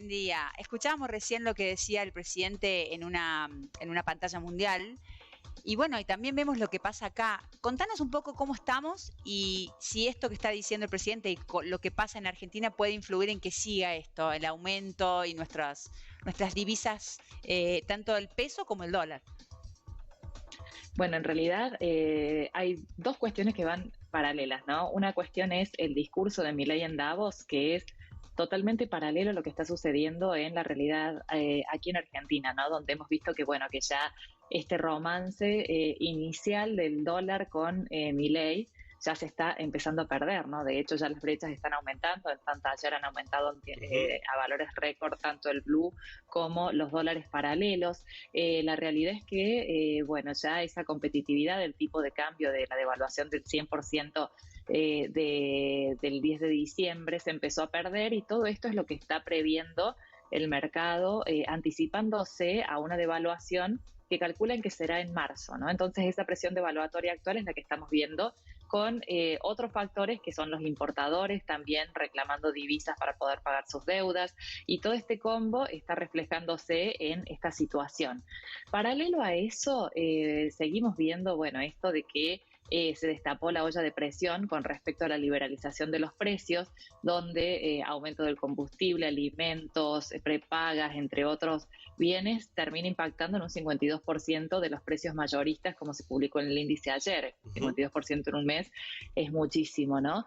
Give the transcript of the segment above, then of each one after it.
buen día. Escuchábamos recién lo que decía el presidente en una pantalla mundial. Y bueno, y también vemos lo que pasa acá. Contanos un poco cómo estamos y si esto que está diciendo el presidente y lo que pasa en Argentina puede influir en que siga esto, el aumento y nuestras divisas, tanto el peso como el dólar. Bueno, en realidad hay dos cuestiones que van paralelas, ¿no? Una cuestión es el discurso de Milei en Davos, que es totalmente paralelo a lo que está sucediendo en la realidad aquí en Argentina, ¿no? Donde hemos visto que, bueno, que ya este romance inicial del dólar con Milei ya se está empezando a perder, ¿no? De hecho, ya las brechas están aumentando, ayer han aumentado a valores récord tanto el blue como los dólares paralelos. La realidad es que, bueno, ya esa competitividad del tipo de cambio de la devaluación del 100% del 10 de diciembre se empezó a perder, y todo esto es lo que está previendo el mercado, anticipándose a una devaluación que calculan que será en marzo, ¿no? Entonces esa presión devaluatoria actual es la que estamos viendo con otros factores que son los importadores también reclamando divisas para poder pagar sus deudas, y todo este combo está reflejándose en esta situación. Paralelo a eso, seguimos viendo, bueno, esto de que se destapó la olla de presión con respecto a la liberalización de los precios, donde aumento del combustible, alimentos, prepagas, entre otros bienes, termina impactando en un 52% de los precios mayoristas, como se publicó en el índice ayer. 52% en un mes es muchísimo, ¿no?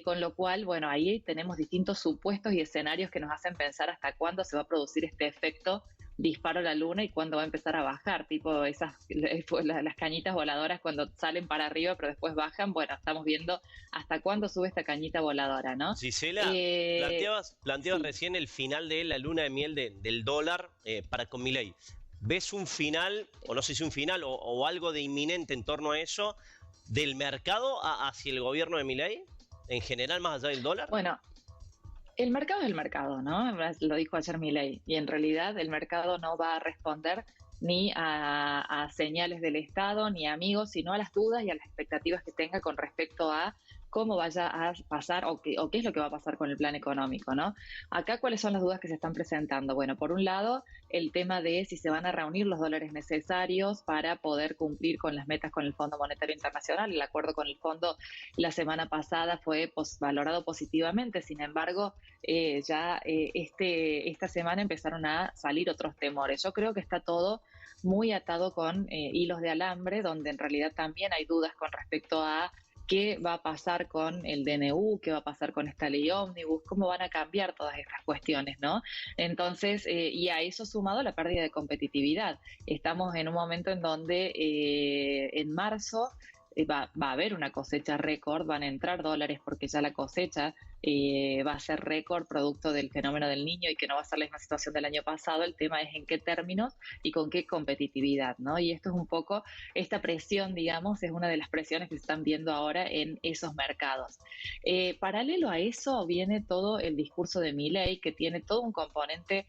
Con lo cual, bueno, ahí tenemos distintos supuestos y escenarios que nos hacen pensar hasta cuándo se va a producir este efecto disparo a la luna y cuándo va a empezar a bajar, tipo las cañitas voladoras cuando salen para arriba pero después bajan. Bueno, estamos viendo hasta cuándo sube esta cañita voladora, ¿no? Gisela, planteabas Sí. recién el final de la luna de miel del dólar para con Milei. ¿Ves un final, o no sé si un final, o algo de inminente en torno a eso, del mercado hacia el gobierno de Milei, en general, más allá del dólar? Bueno, el mercado es el mercado, ¿no? Lo dijo ayer Milei, y en realidad el mercado no va a responder ni a señales del Estado, ni a amigos, sino a las dudas y a las expectativas que tenga con respecto a cómo vaya a pasar o qué es lo que va a pasar con el plan económico, ¿no? Acá, ¿cuáles son las dudas que se están presentando? Bueno, por un lado, el tema de si se van a reunir los dólares necesarios para poder cumplir con las metas con el Fondo Monetario Internacional. El acuerdo con el fondo la semana pasada fue valorado positivamente, sin embargo, esta semana empezaron a salir otros temores. Yo creo que está todo muy atado con hilos de alambre, donde en realidad también hay dudas con respecto a qué va a pasar con el DNU, qué va a pasar con esta ley ómnibus, cómo van a cambiar todas estas cuestiones, ¿no? Entonces, y a eso sumado la pérdida de competitividad. Estamos en un momento en donde en marzo va a haber una cosecha récord, van a entrar dólares porque ya la cosecha va a ser récord producto del fenómeno del Niño y que no va a ser la misma situación del año pasado. El tema es en qué términos y con qué competitividad, ¿no? Y esto es un poco, esta presión, digamos, es una de las presiones que se están viendo ahora en esos mercados. Paralelo a eso viene todo el discurso de Milei, que tiene todo un componente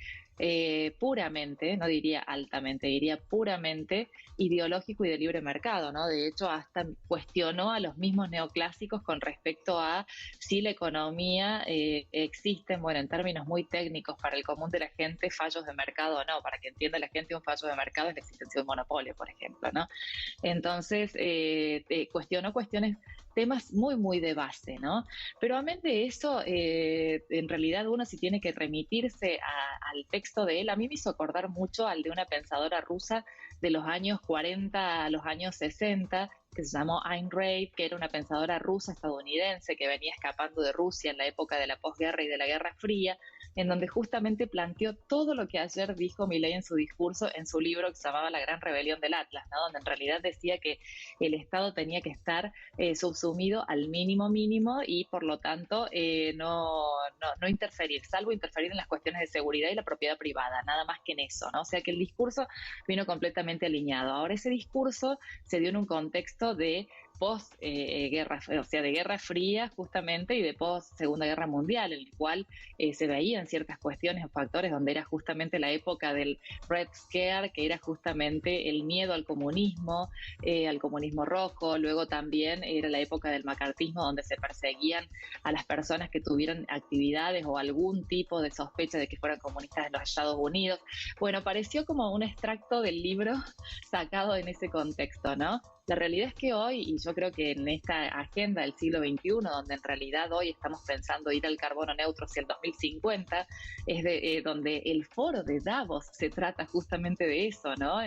puramente, no diría altamente, diría puramente ideológico y de libre mercado, ¿no? De hecho, hasta cuestionó a los mismos neoclásicos con respecto a si la economía existen, bueno, en términos muy técnicos para el común de la gente, fallos de mercado o no. Para que entienda la gente, un fallo de mercado es la existencia de un monopolio, por ejemplo, ¿no? Entonces, cuestionó temas muy, muy de base, ¿no? Pero amén de eso, en realidad uno si tiene que remitirse al texto de él, a mí me hizo acordar mucho al de una pensadora rusa de los años 40 a los años 60, que se llamó Ayn Rand, que era una pensadora rusa estadounidense que venía escapando de Rusia en la época de la posguerra y de la Guerra Fría, en donde justamente planteó todo lo que ayer dijo Milei en su discurso, en su libro que se llamaba La Gran Rebelión del Atlas, ¿no? Donde en realidad decía que el Estado tenía que estar subsumido al mínimo mínimo y por lo tanto no interferir, salvo interferir en las cuestiones de seguridad y la propiedad privada, nada más que en eso, ¿no? O sea que el discurso vino completamente alineado. Ahora, ese discurso se dio en un contexto de post guerra, o sea, de Guerra Fría justamente y de post Segunda Guerra Mundial, en el cual se veían ciertas cuestiones o factores donde era justamente la época del Red Scare, que era justamente el miedo al comunismo rojo. Luego también era la época del macartismo, donde se perseguían a las personas que tuvieran actividades o algún tipo de sospecha de que fueran comunistas en los Estados Unidos. Bueno, pareció como un extracto del libro sacado en ese contexto, ¿no? La realidad es que hoy, y yo creo que en esta agenda del siglo XXI, donde en realidad hoy estamos pensando ir al carbono neutro hacia el 2050, es donde el foro de Davos se trata justamente de eso, ¿no?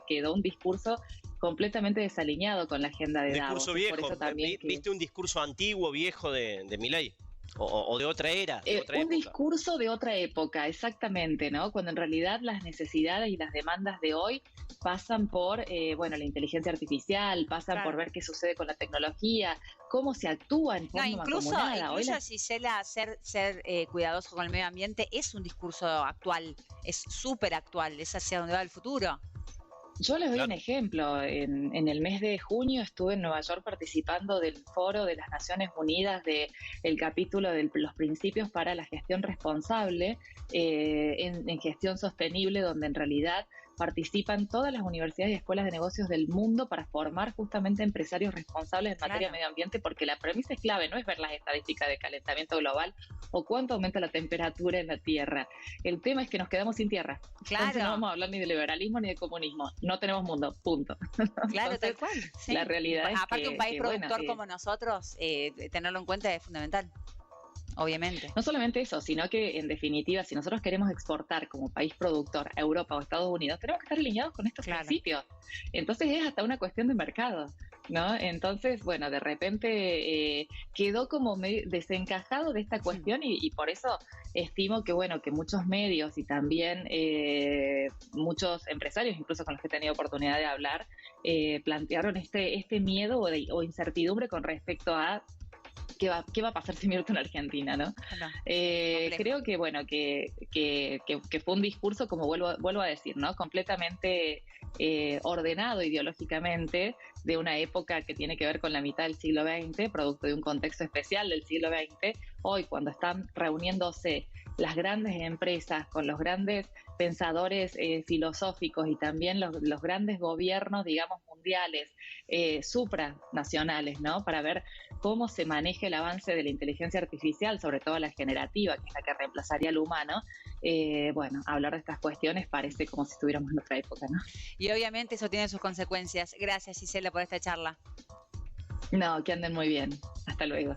Quedó un discurso completamente desalineado con la agenda de Davos. Discurso viejo. ¿Viste un discurso antiguo, viejo de Milei? O de otra era, de otra época. Discurso de otra época, exactamente, ¿no? Cuando en realidad las necesidades y las demandas de hoy pasan por, la inteligencia artificial, pasan por ver qué sucede con la tecnología, cómo se actúa en forma mancomunada. Incluso Gisela, ser cuidadoso con el medio ambiente es un discurso actual, es súper actual, es hacia donde va el futuro. Yo les doy un ejemplo. En el mes de junio estuve en Nueva York participando del foro de las Naciones Unidas del capítulo de los principios para la gestión responsable en gestión sostenible, donde en realidad participan todas las universidades y escuelas de negocios del mundo para formar justamente empresarios responsables en materia de medio ambiente, porque la premisa es clave, no es ver las estadísticas de calentamiento global o cuánto aumenta la temperatura en la Tierra. El tema es que nos quedamos sin tierra. Claro. Entonces no vamos a hablar ni de liberalismo ni de comunismo. No tenemos mundo, punto. Claro, Entonces, tal cual. Sí. La realidad es aparte, un país productor como nosotros, tenerlo en cuenta es fundamental. Obviamente. No solamente eso, sino que en definitiva, si nosotros queremos exportar como país productor a Europa o Estados Unidos, tenemos que estar alineados con estos principios. Entonces es hasta una cuestión de mercado, ¿no? Entonces, bueno, de repente quedó como medio desencajado de esta cuestión y por eso estimo que, bueno, que muchos medios y también muchos empresarios, incluso con los que he tenido oportunidad de hablar, plantearon este miedo o incertidumbre con respecto a ¿qué va a pasar si Mirta en Argentina, ¿no? Creo que, bueno, que fue un discurso, como vuelvo a decir, ¿no? Completamente ordenado ideológicamente, de una época que tiene que ver con la mitad del siglo XX, producto de un contexto especial del siglo XX. Hoy, cuando están reuniéndose las grandes empresas con los grandes pensadores filosóficos y también los grandes gobiernos, digamos, mundiales, supranacionales, ¿no? Para ver cómo se maneja el avance de la inteligencia artificial, sobre todo la generativa, que es la que reemplazaría al humano. Hablar de estas cuestiones parece como si estuviéramos en otra época, ¿no? Y obviamente eso tiene sus consecuencias. Gracias, Gisela, por esta charla. No, que anden muy bien. Hasta luego.